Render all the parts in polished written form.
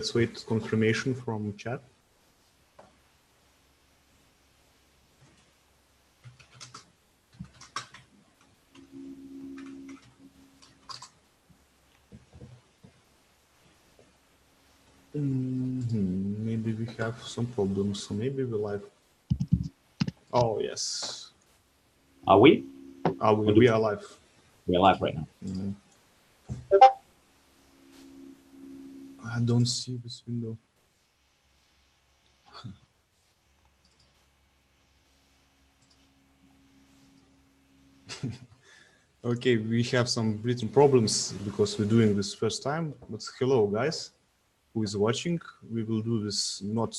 Let's wait confirmation from chat. Maybe we have some problems, so maybe we're live. Oh, yes. Are we? We are live. We are live right now. I don't see this window. Okay, we have some breathing problems because we're doing this first time. But hello, guys, who is watching. We will do this not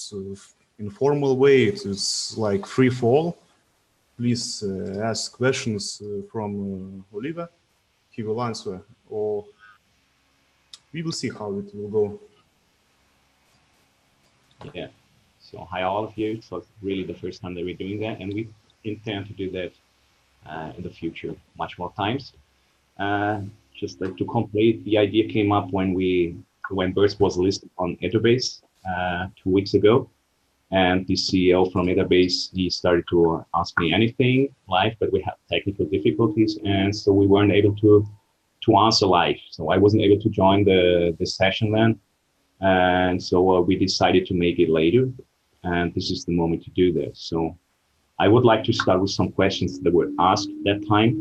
informal way. It's like free for all. Please ask questions from Oliver. He will answer, or we will see how it will go. Yeah. So hi all of you. So it's really the first time that we're doing that, and we intend to do that in the future much more times. Just like to complete, the idea came up when Burst was listed on Etherbase 2 weeks ago, and the CEO from Etherbase, he started to ask me anything live, but we had technical difficulties, and so we weren't able to answer live. So I wasn't able to join the session then, and so we decided to make it later, and this is the moment to do that. So I would like to start with some questions that were asked that time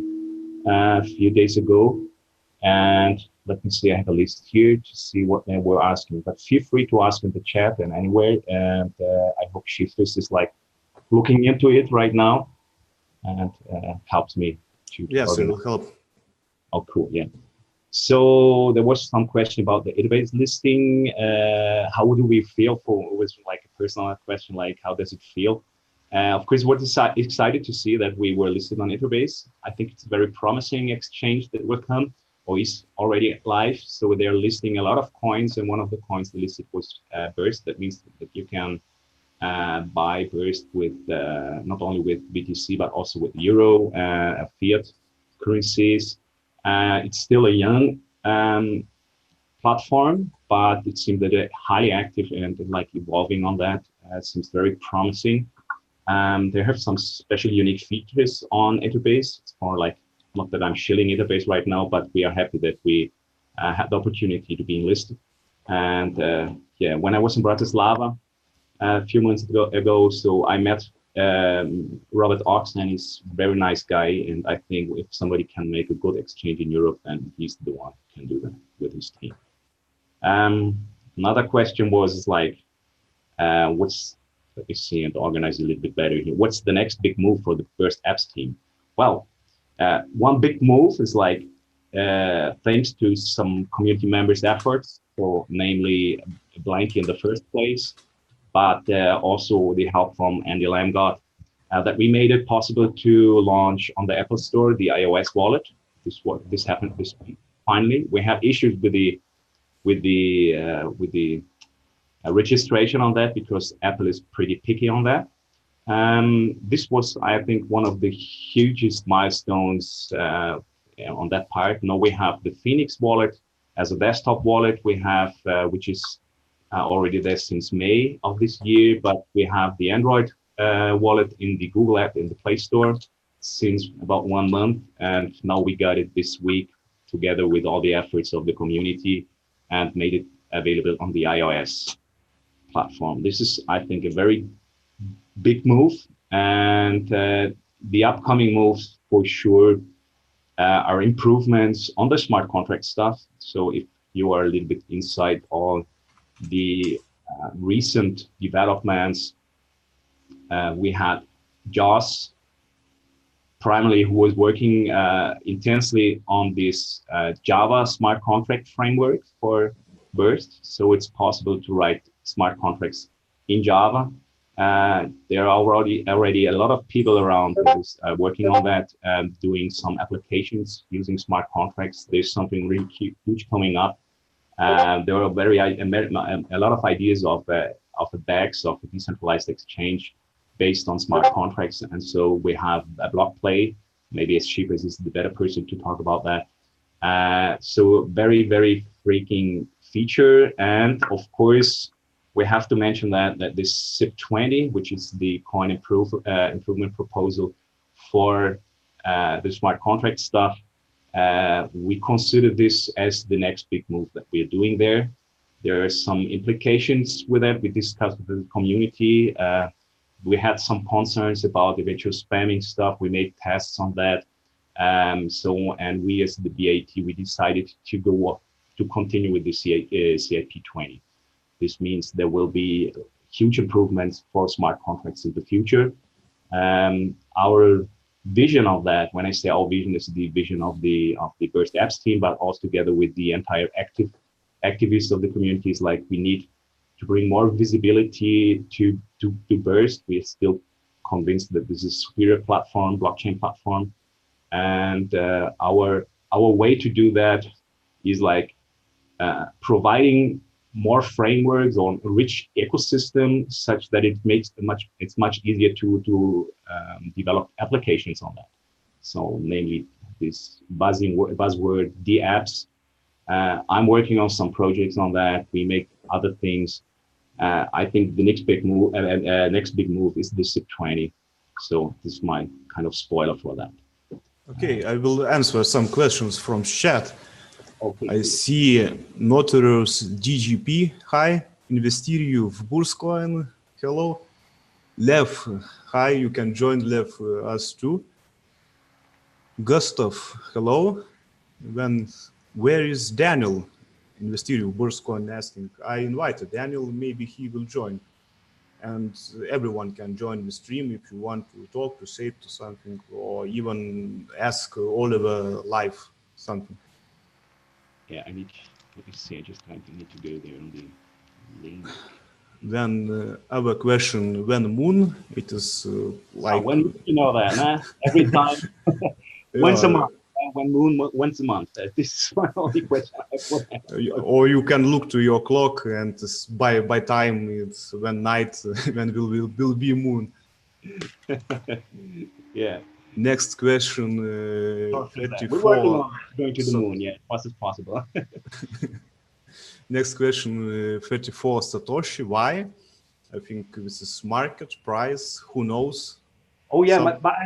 a few days ago. And let me see, I have a list here to see what they were asking, but feel free to ask in the chat and anywhere. And I hope Shiftless is like looking into it right now and helps me to. Yes, it will help. Oh, cool, yeah. So there was some question about the Etherbase listing. How do we feel for, it was like a personal question, like how does it feel? Of course, we're excited to see that we were listed on Etherbase. I think it's a very promising exchange that will come, or is already live. So they're listing a lot of coins, and one of the coins they listed was Burst. That means that you can buy Burst with not only with BTC, but also with Euro, fiat currencies. It's still a young platform, but it seems that they're highly active and like evolving on that. It seems very promising. They have some special unique features on Etherbase. It's more like, not that I'm shilling Etherbase right now, but we are happy that we had the opportunity to be enlisted. And yeah, when I was in Bratislava a few months ago, so I met Robert Oxen. He's a very nice guy, and I think if somebody can make a good exchange in Europe, then he's the one who can do that with his team. Another question was like, let me see and organize a little bit better here. What's the next big move for the Burst Apps team? Well, one big move is like, thanks to some community members' efforts, so namely Blanky in the first place, but also the help from Andy Lamgott, that we made it possible to launch on the Apple Store the iOS wallet. This happened this week. Finally, we had issues with the registration on that because Apple is pretty picky on that. This was, I think, one of the hugest milestones on that part. Now we have the Phoenix wallet as a desktop wallet. We have, which is already there since May of this year, but we have the Android wallet in the Google app in the Play Store since about 1 month. And now we got it this week together with all the efforts of the community and made it available on the iOS platform. This is, I think, a very big move, and the upcoming moves for sure are improvements on the smart contract stuff. So if you are a little bit inside all the recent developments, we had Joss primarily, who was working intensely on this Java smart contract framework for Burst. So it's possible to write smart contracts in Java. There are already a lot of people around working on that, doing some applications using smart contracts. There's something really huge coming up. There are a lot of ideas of a DEX, of a decentralized exchange based on smart contracts. And so we have a BlockPlay. Maybe Shiftless is the better person to talk about that. So very, very freaking feature. And of course, we have to mention that this SIP20, which is the coin improvement proposal for the smart contract stuff, we consider this as the next big move that we are doing there. There are some implications with that. We discussed with the community. We had some concerns about eventual spamming stuff. We made tests on that. And we as the BAT, we decided to continue with the CIP20. This means there will be huge improvements for smart contracts in the future. Our vision of that, when I say our vision, is the vision of the Burst Apps team, but also together with the entire activists of the communities. Like, we need to bring more visibility to Burst. We are still convinced that this is a superior platform, blockchain platform, and our way to do that is like providing more frameworks on a rich ecosystem, such that it's much easier to develop applications on that. So, namely, this buzzword DApps. I'm working on some projects on that. We make other things. I think the next big move is the SIP20. So this is my kind of spoiler for that. Okay, I will answer some questions from chat. Okay. I see Notorious DGP, hi. Investiriju в Burscoin, hello. Lev, hi, you can join Lev us too. Gustav, hello. Where is Daniel? Investiriju Burscoin asking. I invited Daniel, maybe he will join. And everyone can join the stream if you want to talk, to say to something, or even ask Oliver live something. Yeah, let me see. I just kind of need to go there on the link. Then other question: when moon? It is like when you know that, nah? Every time, once a month. When moon, once a month. This is my only question. Or you can look to your clock and by time it's when night when will be moon. Yeah. Next question. 34. We're working on going to the moon, yeah, as fast as possible. Next question, 34 Satoshi. Why? I think this is market price. Who knows? Oh yeah, but I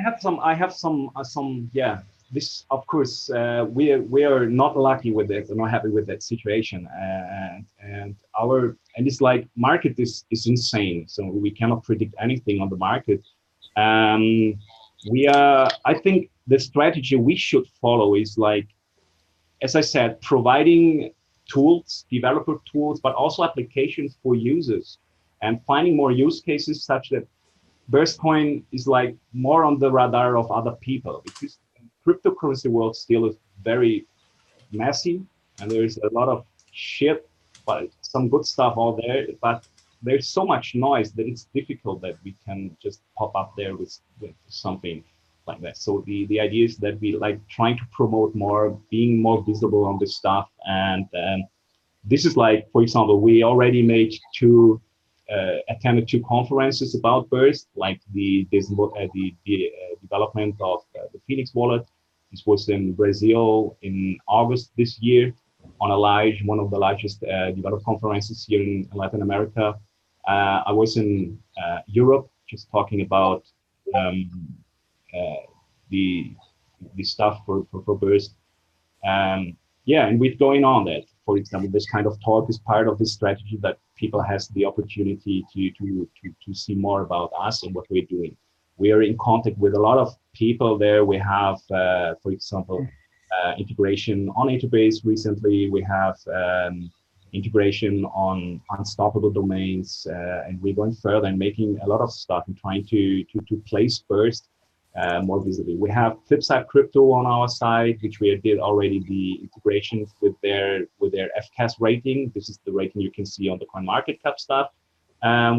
have some. Yeah, this of course we are not lucky with it. We're not happy with that situation, and it's like market is insane. So we cannot predict anything on the market. I think the strategy we should follow is, like, as I said, providing tools, developer tools, but also applications for users, and finding more use cases such that Burstcoin is like more on the radar of other people, because cryptocurrency world still is very messy and there's a lot of shit, but some good stuff out there, but there's so much noise that it's difficult that we can just pop up there with something like that. So the idea is that we like trying to promote more, being more visible on this stuff. And this is like, for example, we already made attended two conferences about Burst, like the development of the Phoenix wallet. This was in Brazil in August this year on one of the largest developer conferences here in Latin America. I was in Europe just talking about the stuff for Burst. Yeah, and we're going on that. For example, this kind of talk is part of the strategy that people has the opportunity to see more about us and what we're doing. We are in contact with a lot of people there. We have, for example, integration on Interbase recently. We have integration on unstoppable domains, and we're going further and making a lot of stuff and trying to place Burst more visibly. We have Flipside Crypto on our side, which we did already the integration with their FCAS rating. This is the rating you can see on the CoinMarketCap stuff.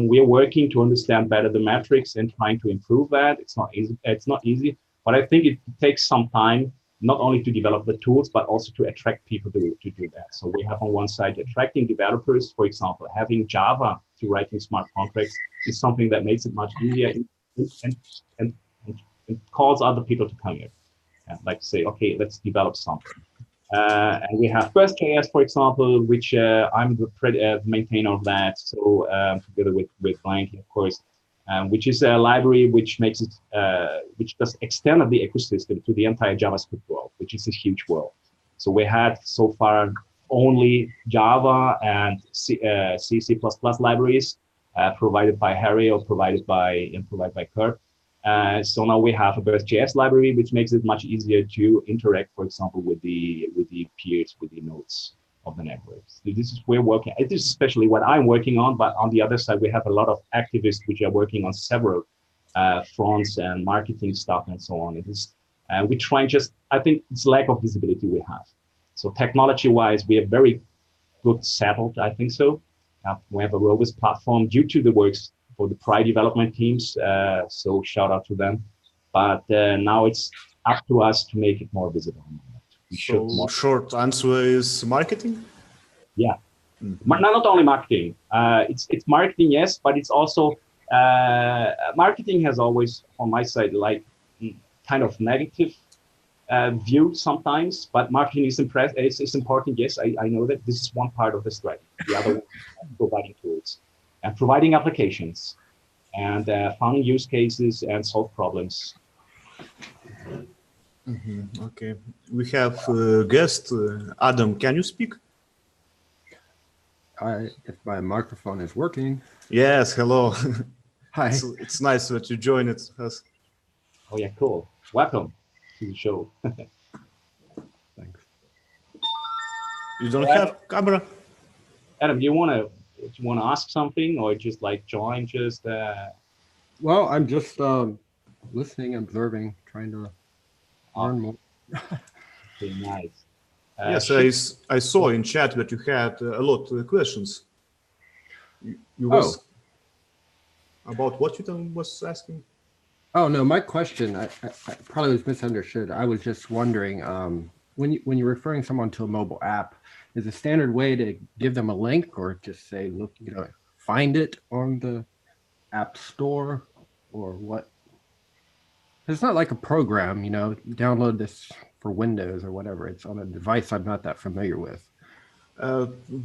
We are working to understand better the metrics and trying to improve that. It's not easy, but I think it takes some time, not only to develop the tools, but also to attract people to do that. So we have on one side attracting developers. For example, having Java to writing smart contracts is something that makes it much easier and calls other people to come here and like say, okay, let's develop something. And we have Burst.js, for example, which I'm the maintainer of that. So together with Blanky, of course, which is a library which makes it, which does extend the ecosystem to the entire JavaScript world, which is a huge world. So we had so far only Java and C, C++ libraries provided by Harry or provided by Kurt. So now we have a Burst.js library, which makes it much easier to interact, for example, with the peers, with the nodes of the network. So this is we're working. It is especially what I'm working on, but on the other side, we have a lot of activists which are working on several fronts and marketing stuff and so on. It is we try and just, I think it's lack of visibility we have. So technology-wise, we are very good settled, I think so. We have a robust platform due to the works for the prior development teams, so shout out to them. But now it's up to us to make it more visible. So short answer is marketing? Yeah, not only marketing. It's marketing, yes, but it's also, marketing has always, on my side, like kind of negative view sometimes, but marketing is important. Yes, I know that this is one part of the strategy. The other one is providing tools and providing applications and finding use cases and solve problems. Okay, we have a guest, Adam. Can you speak? If my microphone is working. Yes, hello. Hi. It's nice that you joined us. Oh yeah, cool. Welcome to the show. Thanks. You don't have camera? Adam, do you want to ask something or just like join? Just well, I'm just listening, observing, trying to learn more. Okay, nice. Yes, I saw in chat that you had a lot of questions. You was about what you was asking? Oh no, my question I probably was misunderstood. I was just wondering, when you're referring someone to a mobile app, is the standard way to give them a link or just say, look, find it on the App Store or what? It's not like a program, download this for Windows or whatever. It's on a device I'm not that familiar with.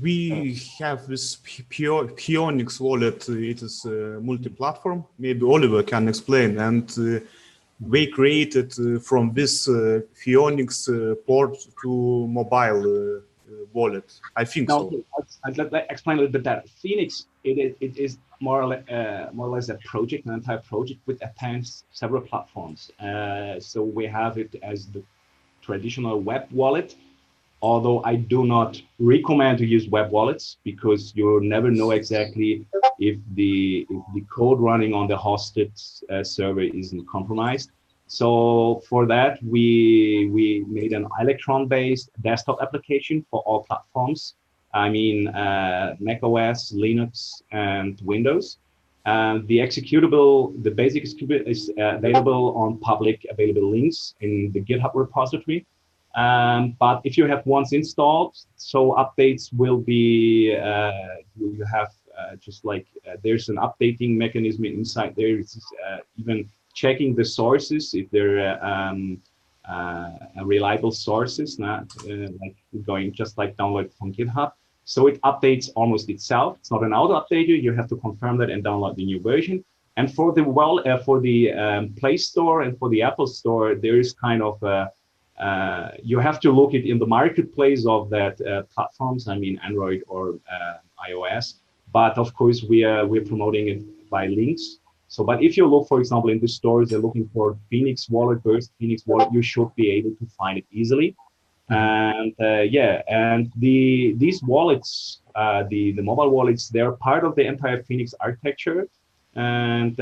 We have this Pionix wallet. It is multi-platform. Maybe Oliver can explain. And we created from this Pionix port to mobile wallet. I think so. I'd like to explain a little bit that Phoenix, it is more or less a project, an entire project with attends several platforms. So we have it as the traditional web wallet, although I do not recommend to use web wallets because you never know exactly if the code running on the hosted server isn't compromised. So for that, we made an Electron-based desktop application for all platforms. I mean, Mac OS, Linux, and Windows. The executable, the basic executable is available on public available links in the GitHub repository. But if you have once installed, so updates will be, you have just like, there's an updating mechanism inside there. It's even checking the sources, if they're reliable sources, not like going just like download from GitHub. So it updates almost itself. It's not an auto updater. You have to confirm that and download the new version. And for the Play Store and for the Apple Store, there is kind of you have to look it in the marketplace of that platforms. I mean, Android or iOS. But of course, we're promoting it by links. So, but if you look, for example, in the stores, they're looking for Phoenix Wallet, Burst Phoenix Wallet, you should be able to find it easily. And and these wallets, the mobile wallets, they're part of the entire Phoenix architecture, and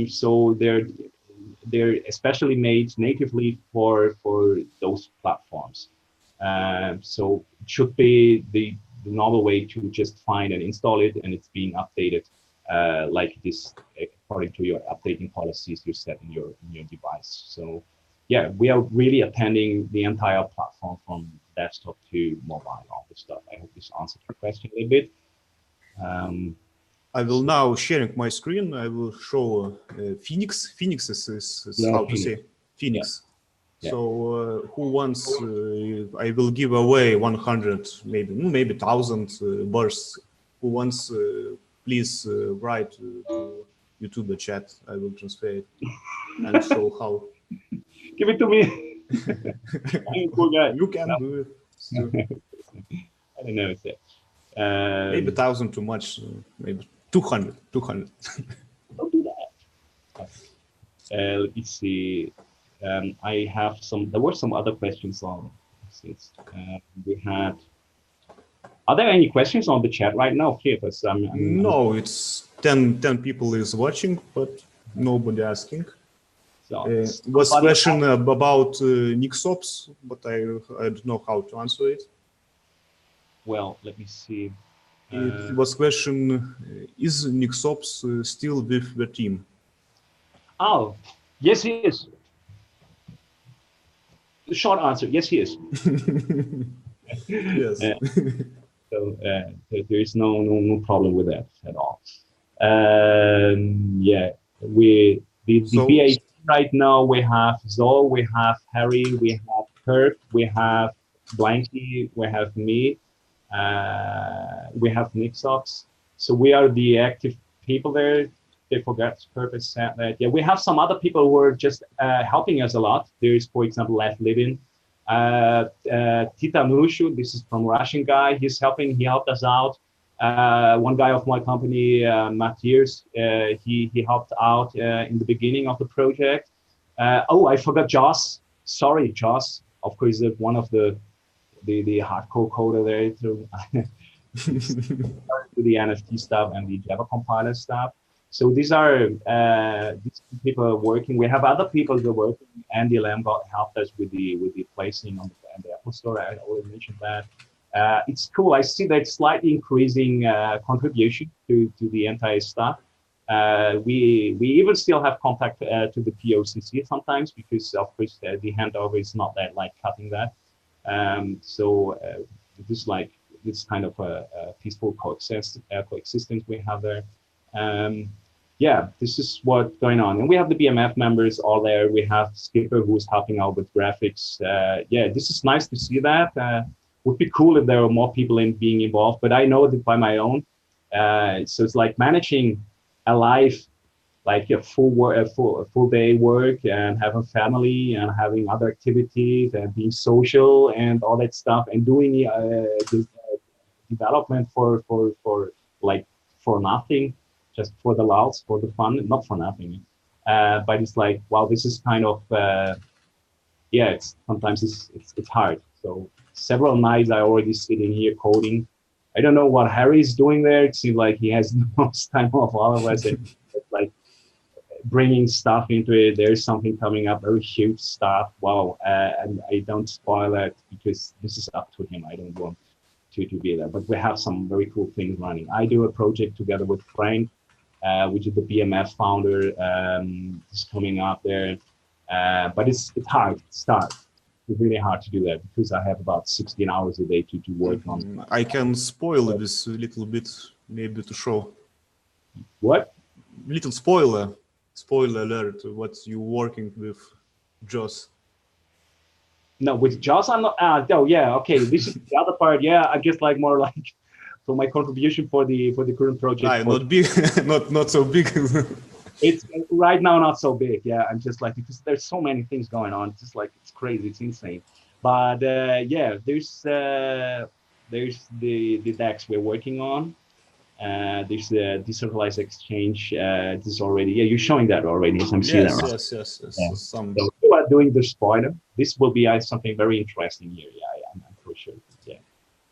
so they're especially made natively for those platforms. So it should be the normal way to just find and install it, and it's being updated like it is according to your updating policies you set in your device. So yeah, we are really attending the entire platform from desktop to mobile, all this stuff. I hope this answered your question a little bit. I will now sharing my screen. I will show Phoenix. Phoenix is no, how Phoenix. To say Phoenix. Yeah. So who wants? I will give away 100, maybe 1,000 bursts. Who wants? Please write to YouTube the chat. I will transfer it and show how. Give it to me. I'm a poor guy. You can No. do it. Still. I don't know. It's it. Maybe 1,000 too much. Maybe 200. 200. Don't do that. Let me see. I have some. There were some other questions on. Since we had. Are there any questions on the chat right now? Okay, but No, it's 10 people is watching, but nobody asking. So, was question about Nixops, but I don't know how to answer it. well, let me see. It was question: is Nixops still with the team? Oh, yes, he is. The short answer: yes, he is. Yes. So there is no problem with that at all. Yeah, the BAC right now we have Zoe, we have Harry, we have Kirk, we have Blanky, we have me, we have Nixops. So we are the active people there. They forgot purpose said that. Yeah, we have some other people who are just helping us a lot. There is, for example, Lev Livin. Tita Mushu, this is from Russian guy. He's helping. He helped us out. One guy of my company, Matthias, he helped out in the beginning of the project. Oh, I forgot Joss. Sorry, Joss. Of course, one of the hardcore coder there to the NFT stuff and the Java compiler stuff. So these are these people are working. We have other people that are working. Andy Lamb helped us with the placing on the Apple Store. I already mentioned that. It's cool. I see that slightly increasing contribution to the entire stuff. We even still have contact to the POCC sometimes because of course the handover is not that like cutting that. So this kind of a peaceful coexistence we have there. Yeah, this is what's going on. And we have the BMF members all there. We have Skipper who's helping out with graphics. Yeah, this is nice to see that. Would be cool if there were more people being involved, but I know that by my own. So it's like managing a life, like a full day work and having family and having other activities and being social and all that stuff and doing development for nothing. Just for the lulz, for the fun, not for nothing. But it's like, wow, this is kind of, yeah, sometimes it's hard. So several nights I already sitting here coding. I don't know what Harry's doing there. It seems like he has the most time of all of us. And it's like bringing stuff into it. There's something coming up, very huge stuff. Wow. And I don't spoil it because this is up to him. I don't want to be there, but we have some very cool things running. I do a project together with Frank, which is the BMF founder. Is coming up there, but it's hard to start. It's really hard to do that because I have about 16 hours a day to work on. I can spoil this a little bit, maybe to show. What? Little spoiler alert. What you working with, Joss? No, with Joss, I'm not. Oh, yeah, okay. This is the other part. Yeah, I guess like more like for my contribution for the current project. Not big, not so big. It's right now not so big. Yeah, I'm just like because there's so many things going on. It's just like it's crazy. It's insane. But yeah, there's the DEX we're working on. There's the decentralized exchange. This is already. Yeah, you're showing that already. So I'm seeing that. Right? Yes. Yeah. Some. So you are doing the spoiler. This will be something very interesting here. Yeah, I'm for sure. Yeah,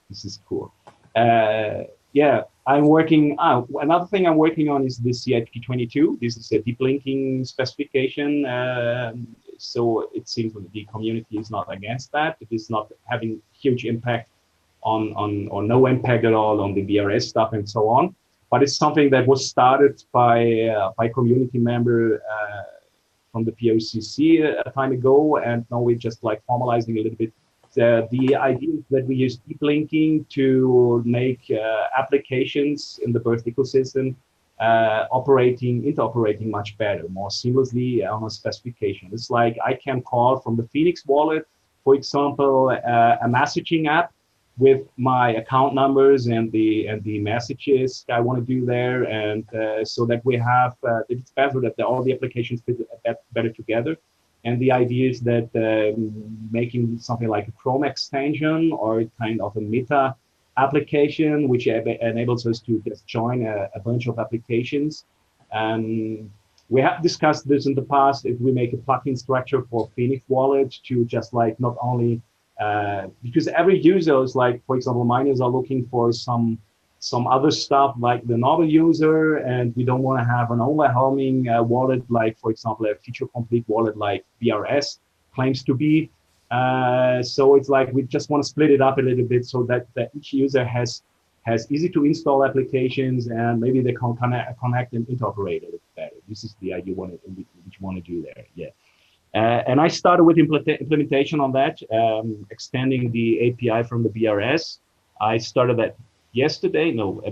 this is cool. Yeah, I'm working. Another thing I'm working on is the CIP22. This is a deep linking specification. So it seems that the community is not against that. It is not having huge impact on or no impact at all on the BRS stuff and so on. But it's something that was started by community member from the POCC a time ago, and now we're just like formalizing a little bit. The idea is that we use deep linking to make applications in the Burst ecosystem interoperating much better, more seamlessly on a specification. It's like I can call from the Phoenix wallet, for example, a messaging app with my account numbers and the messages I want to do there, and so that we have it's better that all the applications fit better together. And the idea is that making something like a Chrome extension or kind of a Meta application, which enables us to just join a bunch of applications. And we have discussed this in the past, if we make a plugin structure for Phoenix Wallet to just like not only, because every user is like, for example, miners are looking for some other stuff like the normal user, and we don't want to have an overwhelming wallet, like, for example, a feature complete wallet like BRS claims to be. So it's like we just want to split it up a little bit so that each user has easy to install applications, and maybe they can connect and interoperate it better. This is the idea which you want to do there. Yeah. And I started with implementation on that, extending the API from the BRS. I started that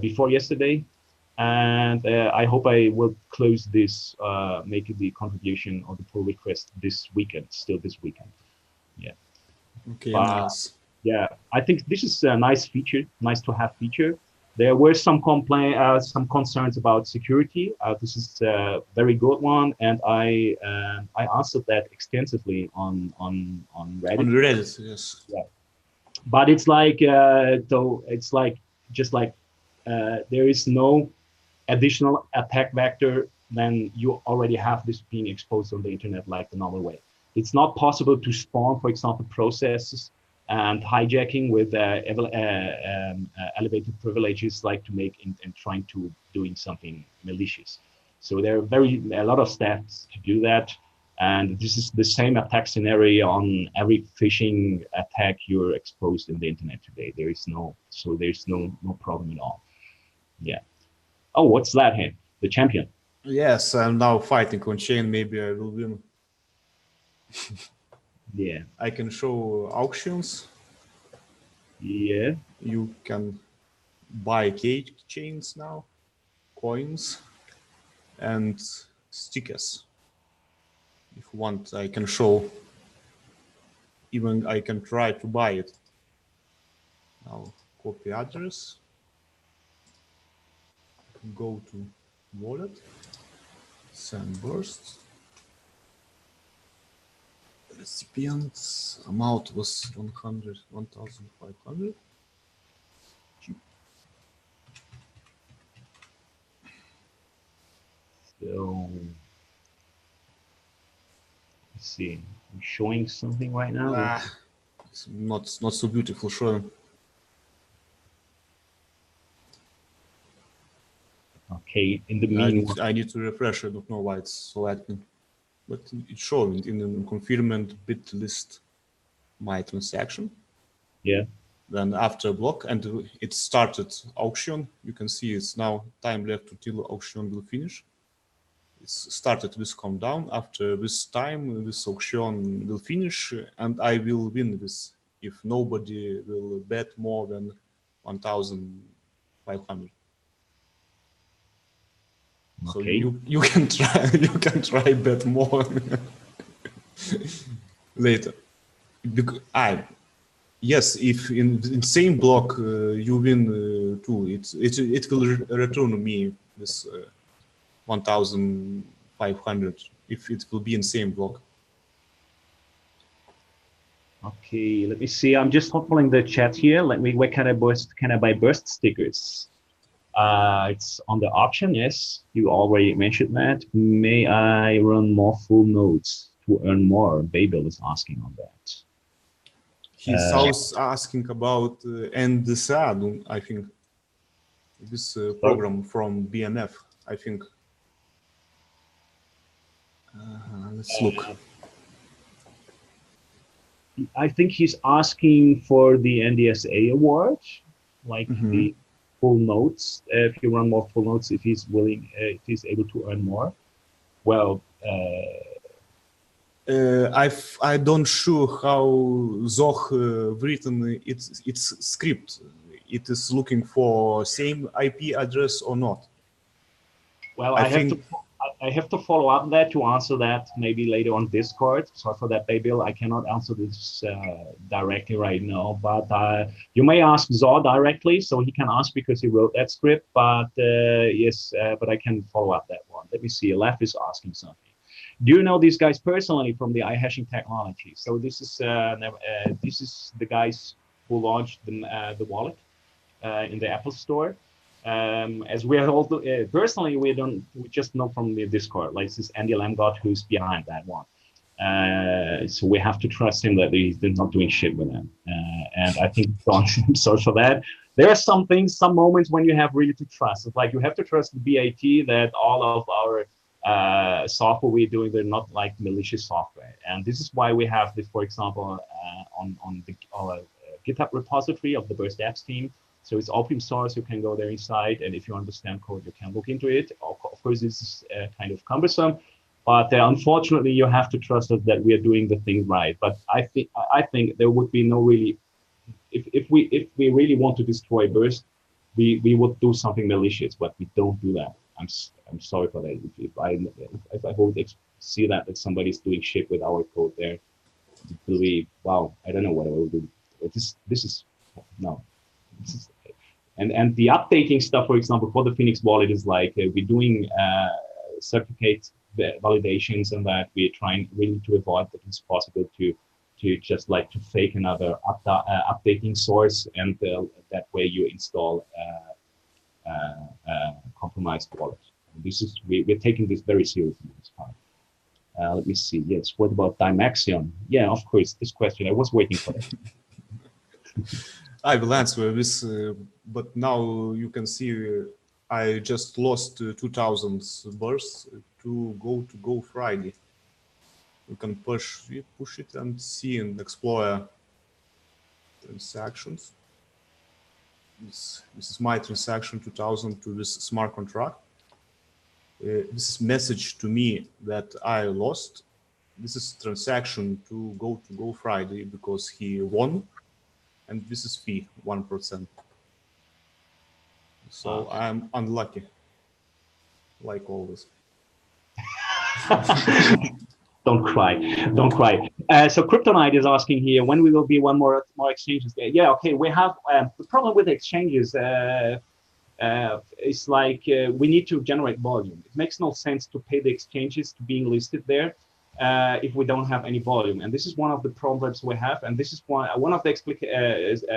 before yesterday. And I hope I will close this, make the contribution or the pull request this weekend, still this weekend. Yeah. Okay, nice. Yeah, I think this is a nice feature, nice to have feature. There were some some concerns about security. This is a very good one, and I answered that extensively on Reddit. On Reddit, yes. Yeah, but it's like there is no additional attack vector than you already have this being exposed on the internet like the normal way. It's not possible to spawn, for example, processes and hijacking with elevated privileges, like to make and trying to doing something malicious. So there are a lot of steps to do that. And this is the same attack scenario on every phishing attack you're exposed in the internet today. There's no problem at all. Yeah. Oh, what's that here? The champion. Yes, I'm now fighting on chain. Maybe I will win. Yeah. I can show auctions. Yeah. You can buy chains now, coins, and stickers. If you want, I can show. Even I can try to buy it. Now, copy address. Go to wallet. Send burst. Recipient amount was 1,500. So let's see. I'm showing something right now. It's not so beautiful showing. Okay. In the meanwhile, I need to refresh. I don't know why it's so active. But it's showing in the confirmed bit list my transaction. Yeah. Then after block, and it started auction. You can see it's now time left until auction will finish. It's started with countdown. After this time, this auction will finish, and I will win this if nobody will bet more than 1,500. So okay. you can try bet more later. Yes, if in same block you win too, it will return me this 1,500 if it will be in same block. Okay, let me see. I'm just following the chat here. Where can I buy burst stickers? It's on the option. Yes, you already mentioned that. May I run more full nodes to earn more? Babel is asking on that. He's also asking about NDSA, I think. This program from BNF, I think. Let's look. I think he's asking for the NDSA award, like the full nodes. If you run more full nodes, if he's willing, if he's able to earn more. Well, I don't sure how Zoh written its script. It is looking for same IP address or not. Well, I think I have to follow up that to answer that maybe later on Discord. Sorry for that, Baybill. I cannot answer this directly right now, but you may ask Zor directly, so he can ask because he wrote that script. But yes, but I can follow up that one. Let me see. Lef is asking something. Do you know these guys personally from the iHashing technology? So this is the guys who launched the wallet in the Apple Store. As we are also personally, we just know from the Discord, like this Andy Lamgott who's behind that one. So we have to trust him that he's not doing shit with them. And I think I'm sorry for that. There are some things, some moments when you have really to trust. It's like you have to trust the BAT that all of our software we're doing, they're not like malicious software. And this is why we have this, for example, on the GitHub repository of the Burst Apps team. So it's open source, you can go there inside, and if you understand code, you can look into it. Of course, this is kind of cumbersome, but unfortunately, you have to trust us that we are doing the things right. But I think there would be no really, if we really want to destroy Burst, we would do something malicious, but we don't do that. I'm sorry for that. If I would see that somebody's doing shit with our code there, to believe, wow, I don't know what I will do. This is no. And the updating stuff, for example, for the Phoenix wallet is like we're doing certificate validations and that we're trying really to avoid that it's possible to just like to fake another updating source, and that way you install compromised wallet. This is we're taking this very seriously this part. Let me see. Yes. What about Dymaxion? Yeah, of course. This question I was waiting for it. I will answer this, but now you can see I just lost 2,000 bursts to Go Friday. You can push it and see in Explorer transactions. This is my transaction 2,000 to this smart contract. This is message to me that I lost. This is transaction to Go Friday because he won. And this is fee, 1%. So I'm unlucky, like always. Don't cry. So Kryptonite is asking here, when we will be one more exchanges there? Yeah, okay. We have the problem with exchanges. It's like we need to generate volume. It makes no sense to pay the exchanges to being listed there if we don't have any volume. And this is one of the problems we have. And this is one of the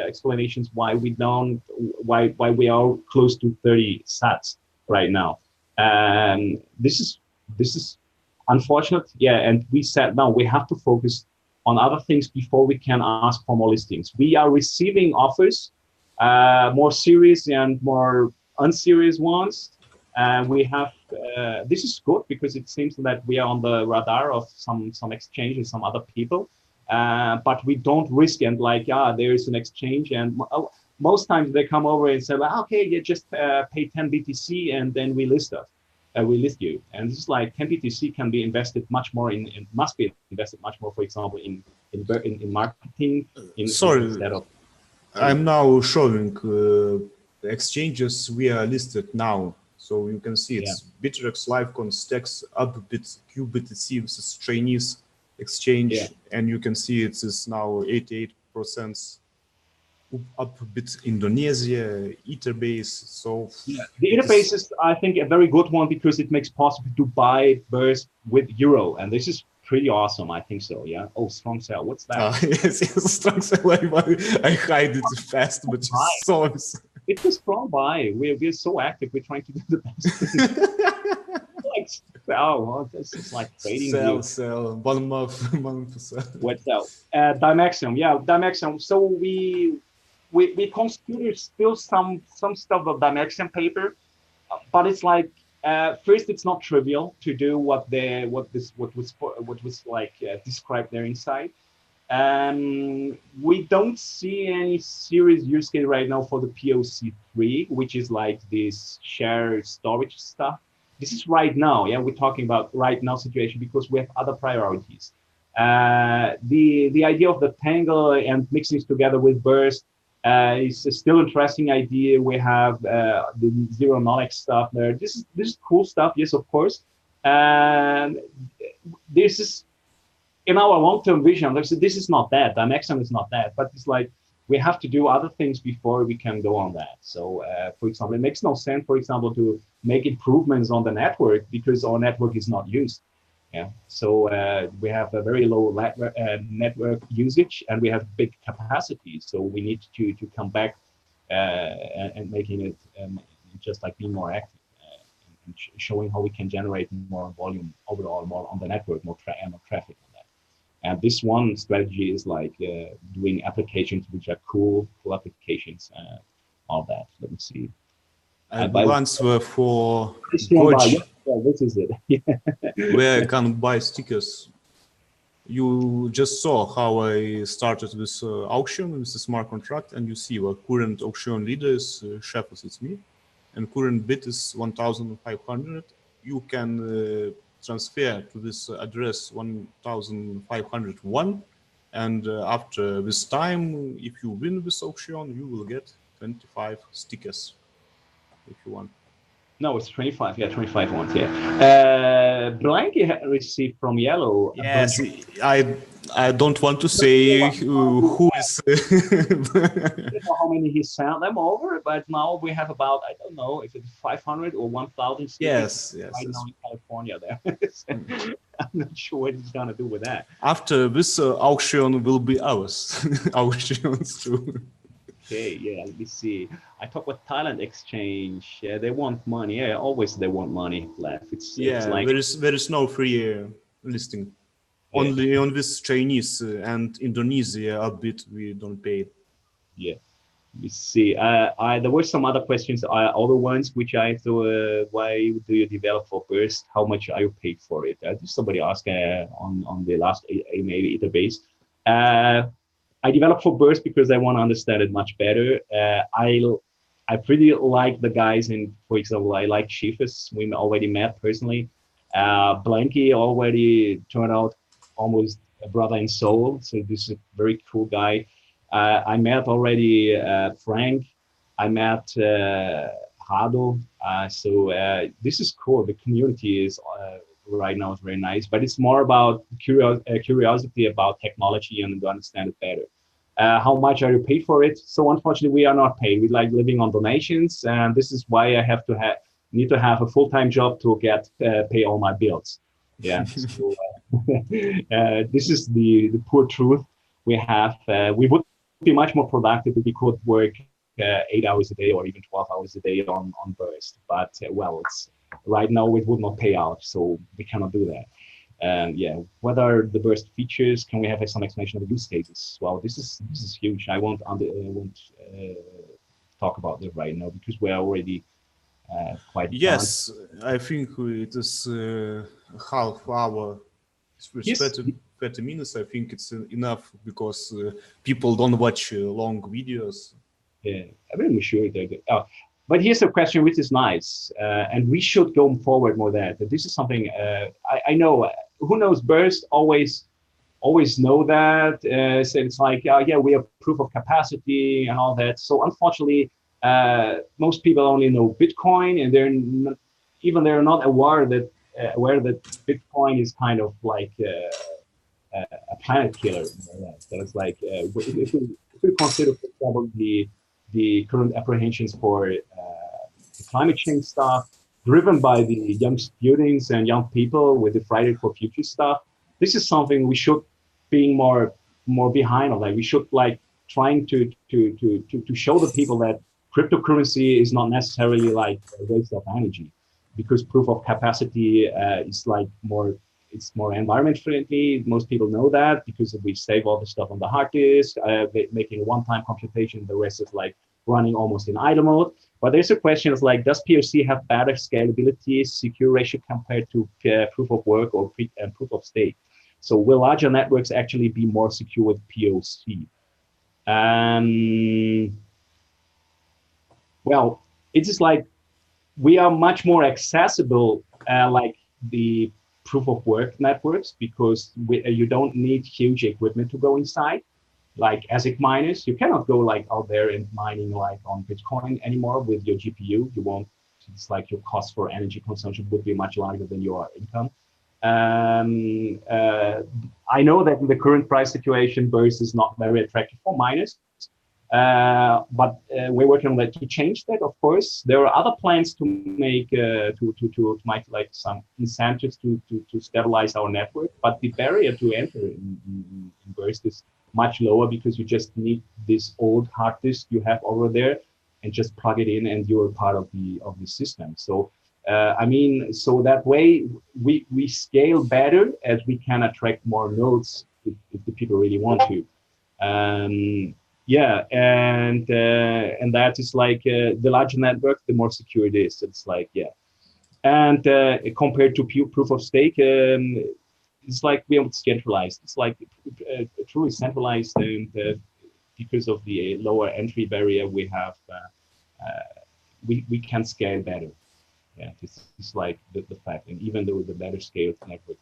explanations why we are close to 30 sats right now. This is unfortunate. Yeah, and we said, no, we have to focus on other things before we can ask for more listings. We are receiving offers, more serious and more unserious ones. We have, this is good because it seems that we are on the radar of some exchanges, some other people, but we don't risk and like, there is an exchange, and most times they come over and say, well, okay, you just pay 10 BTC and then we list us. We list you, and this is like 10 BTC can be invested much more must be invested much more, for example, in marketing. Instead of, I'm now showing exchanges we are listed now. So you can see it's Bittrex, Livecoin, Stacks, Upbit, QBTC. This is Chinese exchange, and you can see it is now 88%. Upbit, Indonesia, Etherbase. So the Etherbase is, I think, a very good one because it makes possible to buy Burst with euro, and this is pretty awesome. I think so. Yeah. Oh, strong sell. What's that? Yes, strong sell. I hide it fast, but you saw it. It's a strong buy. We're so active. We're trying to do the best. This is like trading. Sell. 1 month. What's that? Dymaxion. Yeah, Dymaxion. So we consider still some stuff of Dymaxion paper, but it's like first, it's not trivial to do what was like described there inside. We don't see any serious use case right now for the POC3, which is like this share storage stuff. This is right now, we're talking about right now situation because we have other priorities. The idea of the Tangle and mixing it together with Burst, It's a still interesting idea. We have the zero knowledge stuff there. This is cool stuff, yes, of course. And this is in our long-term vision. Like, so this is not that. The maximum is not that, but it's like we have to do other things before we can go on that. So, for example, it makes no sense, for example, to make improvements on the network because our network is not used. Yeah. So we have a very low network usage, and we have big capacity. So we need to come back and making it just like being more active and showing how we can generate more volume overall, more on the network, more traffic on that. And this one strategy is like doing applications which are cool applications, all that. Let me see. Once were for Dodge, this is it. where I can buy stickers. You just saw how I started with auction with the smart contract, and you see what current auction leader is Shepard, it's me, and current bid is 1,500. You can transfer to this address 1,501, and after this time, if you win this auction, you will get 25 stickers if you want. No, it's 25. Yeah, 25 ones. Yeah. Blanky received from Yellow. Yes, I don't want to say who is. I don't know how many he sent them over, but now we have about, I don't know if it's 500 or 1,000 yes, right now in California there. I'm not sure what he's gonna do with that. After this auction will be ours. Auctions too. Okay, yeah, let me see. I talked with Thailand Exchange. Yeah, they want money. Yeah, always they want money left. It's like there is no free listing. Yeah. Only on this Chinese and Indonesia a bit we don't pay. Yeah, let me see. There were some other questions. Other ones which I thought, why do you develop for Burst? How much are you paid for it? Somebody asked on the last maybe database. I developed for Burst because I want to understand it much better. I pretty like the guys in, for example, I like Shifus. We already met personally. Blanky already turned out almost a brother in soul. So this is a very cool guy. I met already Frank. I met Hado. So this is cool. The community is right now is very nice, but it's more about curiosity about technology and to understand it better. How much are you paid for it? So unfortunately, we are not paid. We like living on donations, and this is why I have to need to have a full-time job to pay all my bills. Yeah, so, this is the poor truth we have. We would be much more productive if we could work 8 hours a day or even 12 hours a day on Burst. But well, it's right now it would not pay out, so we cannot do that. Yeah, what are the Burst features? Can we have some explanation of the use cases? Well, this is huge. I won't talk about it right now because we're already quite. Yes, done. I think it is half hour. Yes. 30 minutes. I think it's enough because people don't watch long videos. Yeah, I'm really sure they're good. But here's a question which is nice, and we should go forward more that. This is something I know. Who knows Burst always know that. So it's like, yeah, we have proof of capacity and all that. So unfortunately, most people only know Bitcoin, and they're not aware that Bitcoin is kind of like a planet killer. So it's like if we consider, for example, the current apprehensions for the climate change stuff, driven by the young students and young people with the Friday for Future stuff. This is something we should being more behind on. Like we should like trying to show the people that cryptocurrency is not necessarily like a waste of energy, because proof of capacity is like it's more environment friendly. Most people know that because we save all the stuff on the hard disk, making one-time computation. The rest is like running almost in idle mode. But there's a question is like, does POC have better scalability, secure ratio compared to proof of work or proof of stake? So will larger networks actually be more secure with POC? Well, it's just like we are much more accessible, like the proof of work networks, because you don't need huge equipment to go inside. like ASIC miners. You cannot go like out there and mining like on Bitcoin anymore with your GPU. You won't. It's like your cost for energy consumption would be much larger than your income. I know that in the current price situation, Burst is not very attractive for miners. But we're working on that to change that. Of course, there are other plans to make to make like some incentives to stabilize our network. But the barrier to enter in Burst is much lower because you just need this old hard disk you have over there and just plug it in, and you're part of the system. So I mean, so that way we scale better as we can attract more nodes if the people really want to. Yeah, and that is like the larger network, the more secure it is. It's like, yeah, and compared to proof of stake, it's like we are centralized. It's like truly centralized, and because of the lower entry barrier, we have we can scale better. Yeah, this is like the fact, and even though the better scaled network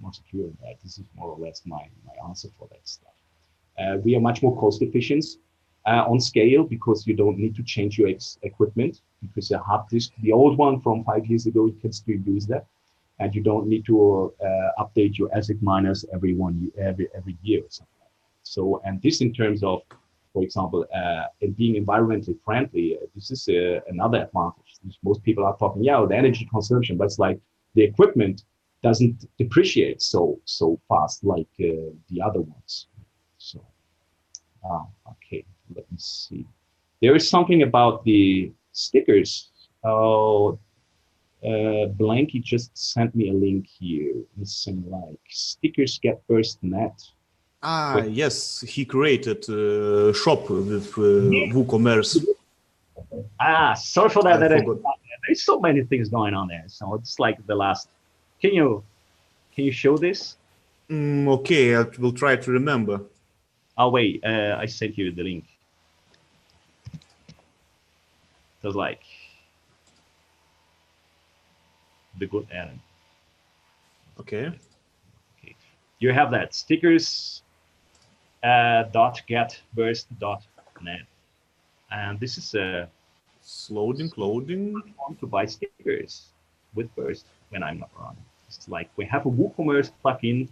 more secure, this is more or less my answer for that stuff. We are much more cost efficient on scale because you don't need to change your equipment, because the hard disk, the old one from 5 years ago, you can still use that, and you don't need to update your ASIC miners every year or something. So, and this in terms of, for example, in being environmentally friendly, this is another advantage. Most people are talking, yeah, the energy consumption, but it's like the equipment doesn't depreciate so fast like the other ones. So, okay, let me see. There is something about the stickers. Oh, Blanky just sent me a link here. Listen, like stickers get burst net. Ah, yes, he created a shop with WooCommerce. Ah, sorry for that. I forgot. There's so many things going on there. So it's like the last. Can you show this? Okay, I will try to remember. Oh wait, I sent you the link. So like the good Adam. Okay. Okay. You have that stickers .getburst.net, and this is a loading. Want to buy stickers with Burst when I'm not wrong. It's like we have a WooCommerce plugin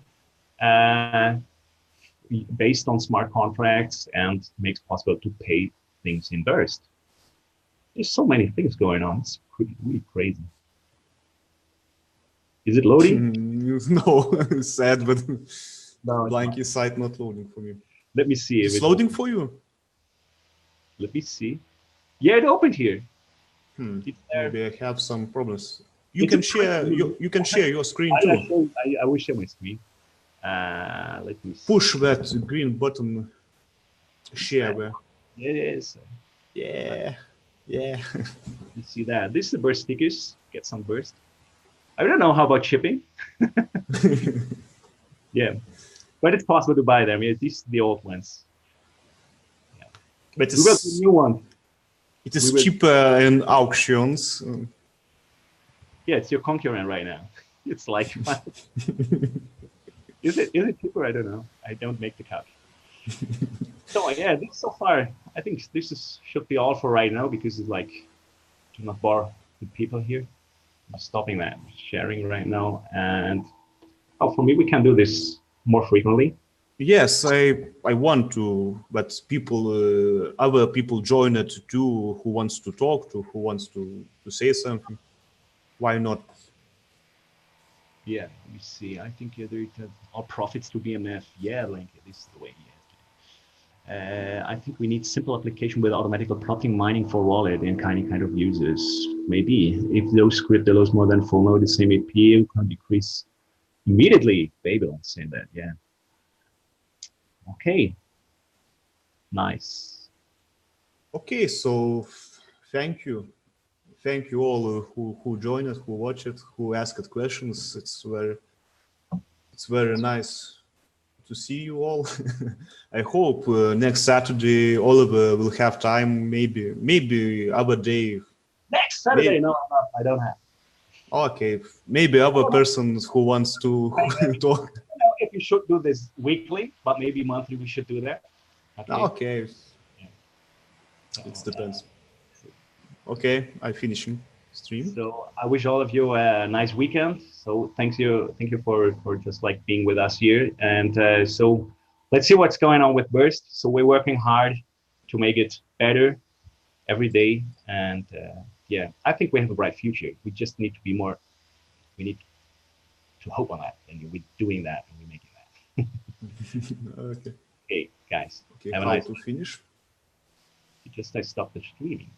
based on smart contracts and makes possible to pay things in Burst. There's so many things going on. It's really crazy. Is it loading? No, sad, but no, Blanky site not loading for me. Let me see. It's loading for you. Let me see. Yeah, it opened here. Maybe I have some problems. You can share. You can share your screen too. I will share my screen. Let me see. Push that green button. Share where. It is. Yeah. You see that? This is the Burst stickers. Get some Burst. I don't know how about shipping. Yeah, but it's possible to buy them. Yeah, these are the old ones. Yeah. But we got the new one. It is cheaper in auctions. Yeah, it's your concurrent right now. It's like, is it cheaper? I don't know. I don't make the cut. So yeah, this so far, I think this should be all for right now, because it's like to not bore the people here. I'm stopping that sharing right now, and for me, we can do this more frequently. Yes, I want to, but people, other people join it too, who wants to talk to, who wants to say something. Why not? Yeah, let me see. I think there are profits to BMF. Yeah, Link, this is the way. Yeah. I think we need simple application with automatic plotting mining for wallet and kind of users. Maybe if those script allows more than full node, the same API can decrease immediately. Babel saying that, yeah. Okay. Nice. Okay, so thank you. Thank you all who joined us, who watched it, who asked questions. It's very nice to see you all. I hope next Saturday Oliver will have time. Maybe other day. Next Saturday? Maybe. No, I don't have. Okay, maybe other persons who wants to talk. If you should do this weekly, but maybe monthly, we should do that. Okay. Okay, it depends. Okay, I finishing stream. So I wish all of you a nice weekend. So thank you for just like being with us here. And so let's see what's going on with Burst. So we're working hard to make it better every day. And yeah, I think we have a bright future. We just need to be more. We need to hope on that, and we're doing that, and we're making that. Okay. Okay, guys. Okay, Have a how nice to finish? Just I stopped the streaming.